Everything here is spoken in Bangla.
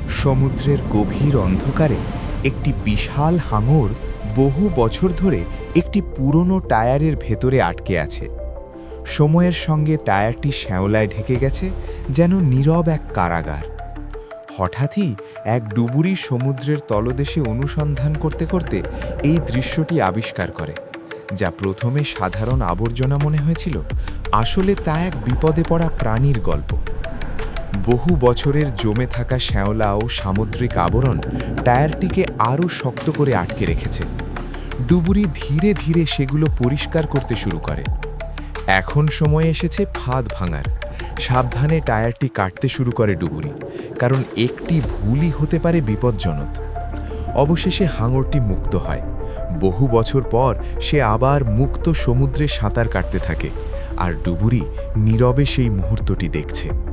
সমুদ্রের গভীর অন্ধকারে একটি বিশাল হাঙর বহু বছর ধরে একটি পুরনো টায়ারের ভেতরে আটকে আছে। সময়ের সঙ্গে টায়ারটি শ্যাওলায় ঢেকে গেছে, যেন নীরব এক কারাগার। হঠাৎই এক ডুবুরি সমুদ্রের তলদেশে অনুসন্ধান করতে করতে এই দৃশ্যটি আবিষ্কার করে। যা প্রথমে সাধারণ আবর্জনা মনে হয়েছিল, আসলে তা এক বিপদে পড়া প্রাণীর গল্প। বহু বছরের জমে থাকা শ্যাওলা ও সামুদ্রিক আবরণ টায়ারটিকে আরও শক্ত করে আটকে রেখেছে। ডুবুরি ধীরে ধীরে সেগুলো পরিষ্কার করতে শুরু করে। এখন সময় এসেছে ফাঁদ ভাঙার। সাবধানে টায়ারটি কাটতে শুরু করে ডুবুরি, কারণ একটি ভুলই হতে পারে বিপজ্জনক। অবশেষে হাঙরটি মুক্ত হয়। বহু বছর পর সে আবার মুক্ত সমুদ্রে সাঁতার কাটতে থাকে, আর ডুবুরি নীরবে সেই মুহূর্তটি দেখছে।